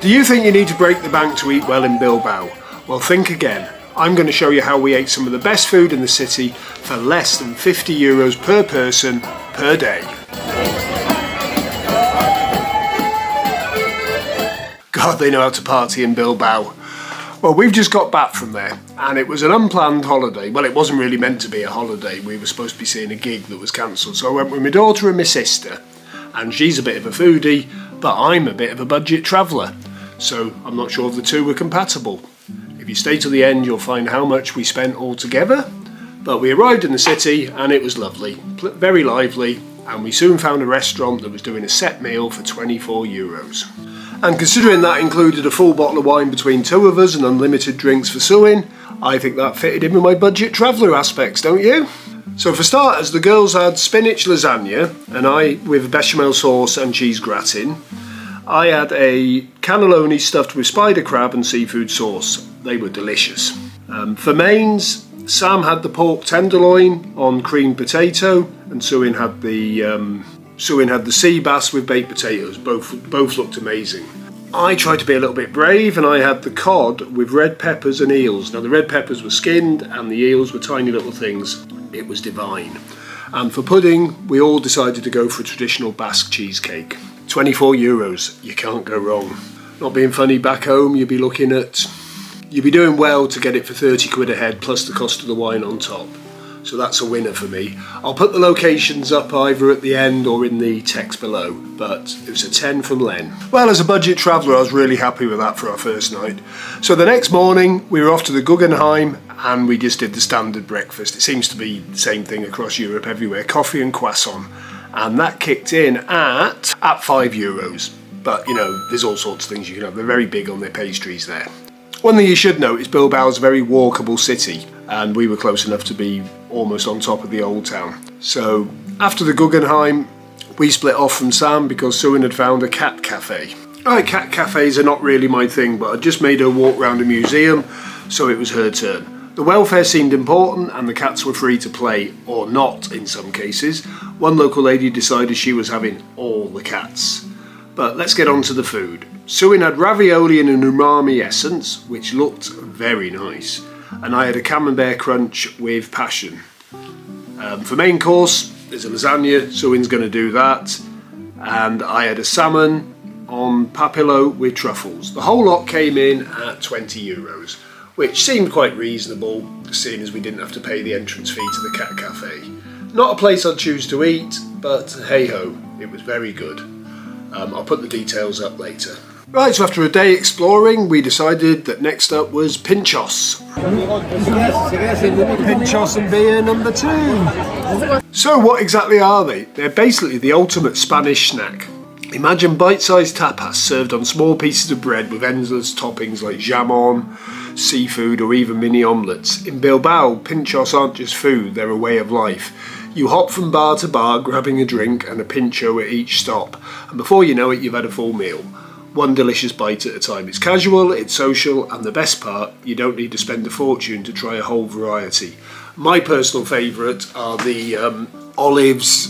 Do you think you need to break the bank to eat well in Bilbao? Well, think again. I'm going to show you how we ate some of the best food in the city for less than €50 per person per day. God, they know how to party in Bilbao. Well, we've just got back from there, and it was an unplanned holiday. Well, it wasn't really meant to be a holiday. We were supposed to be seeing a gig that was cancelled. So I went with my daughter and my sister, and she's a bit of a foodie, but I'm a bit of a budget traveller. So I'm not sure if the two were compatible. If you stay to the end, you'll find how much we spent all together. But we arrived in the city, and it was lovely, very lively, and we soon found a restaurant that was doing a set meal for €24. And considering that included a full bottle of wine between two of us and unlimited drinks for Suin, I think that fitted in with my budget traveller aspects, don't you? So for starters, the girls had spinach lasagna, and I with bechamel sauce and cheese gratin. I had a cannelloni stuffed with spider crab and seafood sauce. They were delicious. For mains, Sam had the pork tenderloin on creamed potato, and Suin had the sea bass with baked potatoes. Both looked amazing. I tried to be a little bit brave, and I had the cod with red peppers and eels. Now the red peppers were skinned and the eels were tiny little things. It was divine. And for pudding, we all decided to go for a traditional Basque cheesecake. €24, you can't go wrong. Not being funny, back home you'd be doing well to get it for 30 quid a head plus the cost of the wine on top. So that's a winner for me. I'll put the locations up either at the end or in the text below, but it was a 10 from Len. Well, as a budget traveller, I was really happy with that for our first night. So the next morning, we were off to the Guggenheim, and we just did the standard breakfast. It seems to be the same thing across Europe everywhere, coffee and croissant. And that kicked in at €5. But, you know, there's all sorts of things you can have. They're very big on their pastries there. One thing you should note is Bilbao is a very walkable city, and we were close enough to be almost on top of the old town. So after the Guggenheim, we split off from Sam because Suin had found a cat cafe. Right, cat cafes are not really my thing, but I just made her walk around a museum, so it was her turn. The welfare seemed important, and the cats were free to play, or not in some cases. One local lady decided she was having all the cats. But let's get on to the food. Suin had ravioli in an umami essence, which looked very nice, and I had a camembert crunch with passion. For main course, there's a lasagna, Suin's going to do that, and I had a salmon on papillo with truffles. The whole lot came in at €20, which seemed quite reasonable, seeing as we didn't have to pay the entrance fee to the cat cafe. Not a place I'd choose to eat, but hey ho, it was very good. I'll put the details up later. Right, so after a day exploring, we decided that next up was Pintxos. Pintxos and beer number 2. So what exactly are they? They're basically the ultimate Spanish snack. Imagine bite-sized tapas served on small pieces of bread with endless toppings like jamon, seafood, or even mini omelettes. In Bilbao, Pintxos aren't just food, they're a way of life. You hop from bar to bar, grabbing a drink and a pincho at each stop, and before you know it, you've had a full meal. One delicious bite at a time. It's casual, it's social, and the best part, you don't need to spend a fortune to try a whole variety. My personal favourite are the olives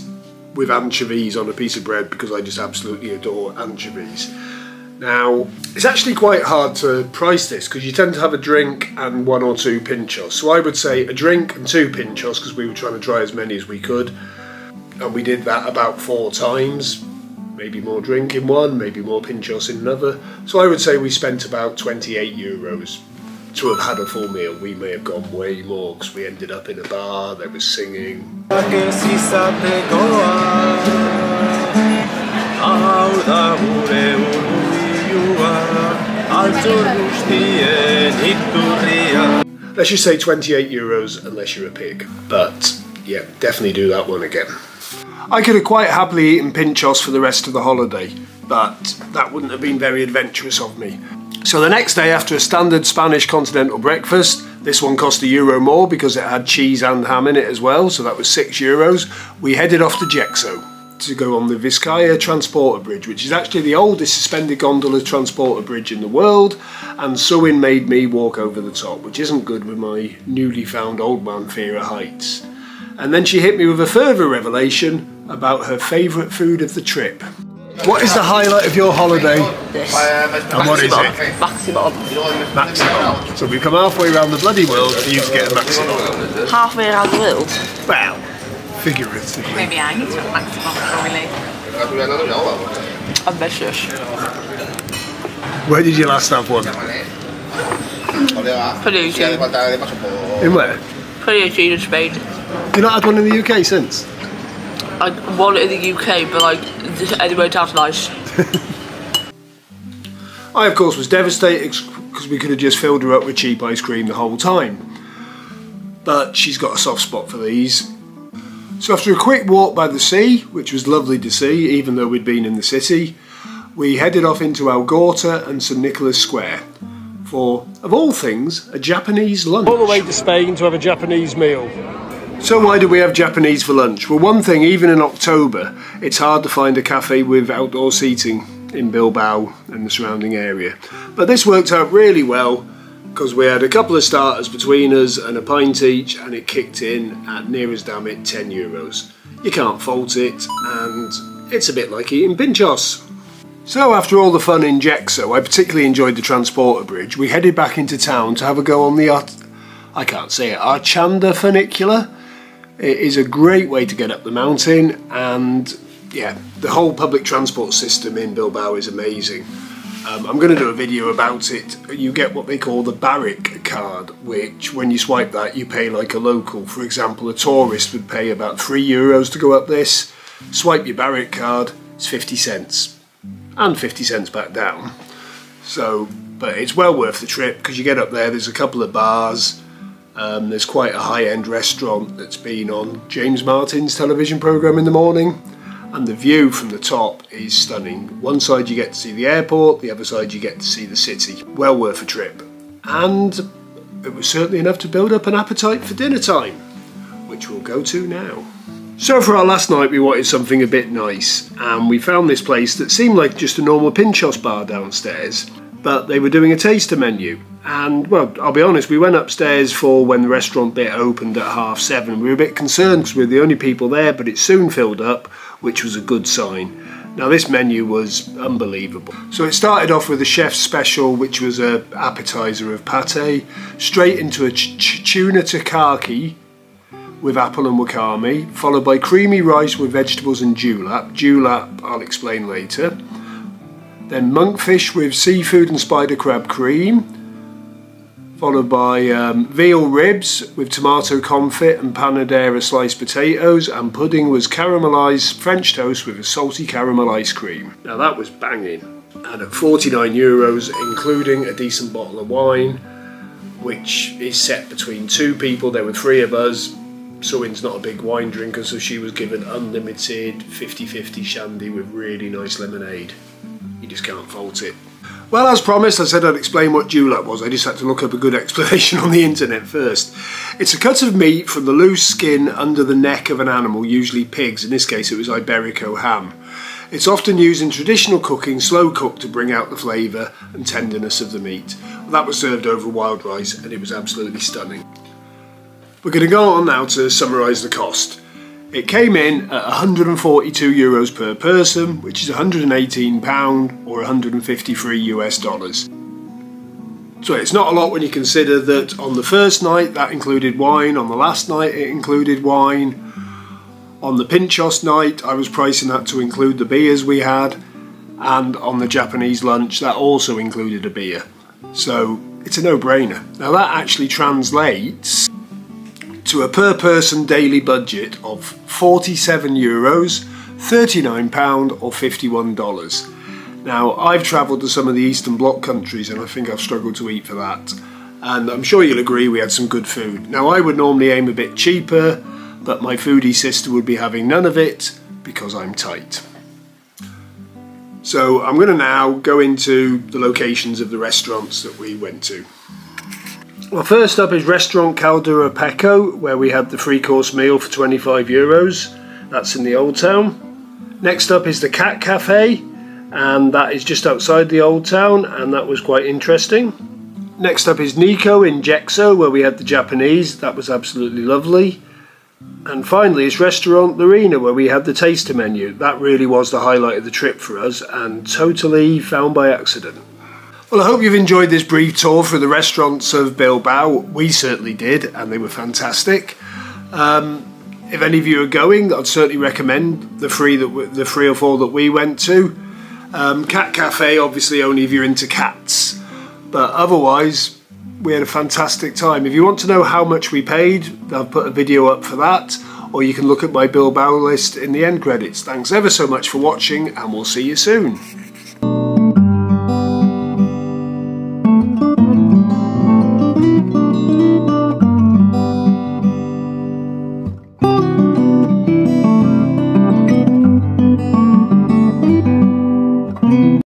with anchovies on a piece of bread, because I just absolutely adore anchovies. Now, it's actually quite hard to price this because you tend to have a drink and 1 or 2 Pintxos. So I would say a drink and 2 Pintxos because we were trying to try as many as we could. And we did that about 4 times. Maybe more drink in one, maybe more Pintxos in another. So I would say we spent about €28 to have had a full meal. We may have gone way more because we ended up in a bar, there was singing. Let's just say €28 unless you're a pig. But yeah, definitely do that one again. I could have quite happily eaten Pintxos for the rest of the holiday, but that wouldn't have been very adventurous of me. So the next day, after a standard Spanish continental breakfast, this one cost €1 more because it had cheese and ham in it as well, so that was €6. We headed off to Jexo to go on the Vizcaya Transporter Bridge, which is actually the oldest suspended gondola transporter bridge in the world, and Suin made me walk over the top, which isn't good with my newly found old man fear of heights. And then she hit me with a further revelation about her favourite food of the trip. What is the highlight of your holiday? This. And what is it? Maxibon. Maxibon. So we've come halfway around the bloody world for you to get a Maxibon. Halfway around the world? Well, figuratively. Maybe I need to have Maxibon before we leave. Ambitious. Where did you last have one? Producing. In where? Producing in Spain. Have you not had one in the UK since? I want it in the UK, but like anywhere sounds nice. I of course was devastated because we could have just filled her up with cheap ice cream the whole time. But she's got a soft spot for these. So after a quick walk by the sea, which was lovely to see even though we'd been in the city, we headed off into Algorta and St Nicholas Square for, of all things, a Japanese lunch. All the way to Spain to have a Japanese meal. So why do we have Japanese for lunch? Well, one thing, even in October, it's hard to find a cafe with outdoor seating in Bilbao and the surrounding area. But this worked out really well because we had a couple of starters between us and a pint each, and it kicked in at near as damn it €10. You can't fault it, and it's a bit like eating Pintxos. So after all the fun in Jexo, I particularly enjoyed the transporter bridge. We headed back into town to have a go on the Archanda funicular. It is a great way to get up the mountain, and yeah, the whole public transport system in Bilbao is amazing. I'm going to do a video about it. You get what they call the Barrick card, which when you swipe that you pay like a local. For example, a tourist would pay about €3 to go up this. Swipe your Barrick card, it's 50 cents. And 50 cents back down. So, but it's well worth the trip because you get up there, there's a couple of bars. There's quite a high-end restaurant that's been on James Martin's television programme in the morning, and the view from the top is stunning. One side you get to see the airport, the other side you get to see the city. Well worth a trip. And it was certainly enough to build up an appetite for dinner time, which we'll go to now. So for our last night we wanted something a bit nice, and we found this place that seemed like just a normal Pintxos bar downstairs, but they were doing a taster menu. And well, I'll be honest, we went upstairs for when the restaurant bit opened at 7:30. We were a bit concerned because we were the only people there, but it soon filled up, which was a good sign. Now this menu was unbelievable. So it started off with a chef's special, which was an appetizer of pate, straight into a tuna tataki with apple and wakame, followed by creamy rice with vegetables and dewlap. Dewlap I'll explain later. Then monkfish with seafood and spider crab cream, followed by veal ribs with tomato confit and panadera sliced potatoes, and pudding was caramelised French toast with a salty caramel ice cream. Now that was banging. And at €49, including a decent bottle of wine, which is set between two people. There were three of us. Suin's not a big wine drinker, so she was given unlimited 50-50 shandy with really nice lemonade. You just can't fault it. Well, as promised, I said I'd explain what dewlap was. I just had to look up a good explanation on the internet first. It's a cut of meat from the loose skin under the neck of an animal, usually pigs. In this case it was Iberico ham. It's often used in traditional cooking, slow cooked, to bring out the flavour and tenderness of the meat. That was served over wild rice and it was absolutely stunning. We're going to go on now to summarise the cost. It came in at €142 per person, which is £118 or $153 US. So it's not a lot when you consider that on the first night that included wine, on the last night it included wine, on the Pintxos night I was pricing that to include the beers we had, and on the Japanese lunch that also included a beer. So it's a no-brainer. Now that actually translates to a per person daily budget of €47, £39 or $51. Now I've travelled to some of the Eastern Bloc countries and I think I've struggled to eat for that, and I'm sure you'll agree we had some good food. Now I would normally aim a bit cheaper, but my foodie sister would be having none of it because I'm tight. So I'm going to now go into the locations of the restaurants that we went to. Well, first up is Restaurant Caldera Pecco, where we had the 3-course meal for €25. That's in the Old Town. Next up is the Cat Cafe, and that is just outside the Old Town, and that was quite interesting. Next up is Nico in Jexo, where we had the Japanese. That was absolutely lovely. And finally, it's Restaurant Lorena, where we had the taster menu. That really was the highlight of the trip for us, and totally found by accident. Well, I hope you've enjoyed this brief tour through the restaurants of Bilbao. We certainly did, and they were fantastic. If any of you are going, I'd certainly recommend the three or four that we went to. Cat Cafe, obviously only if you're into cats, but otherwise we had a fantastic time. If you want to know how much we paid, I've put a video up for that, or you can look at my Bilbao list in the end credits. Thanks ever so much for watching, and we'll see you soon.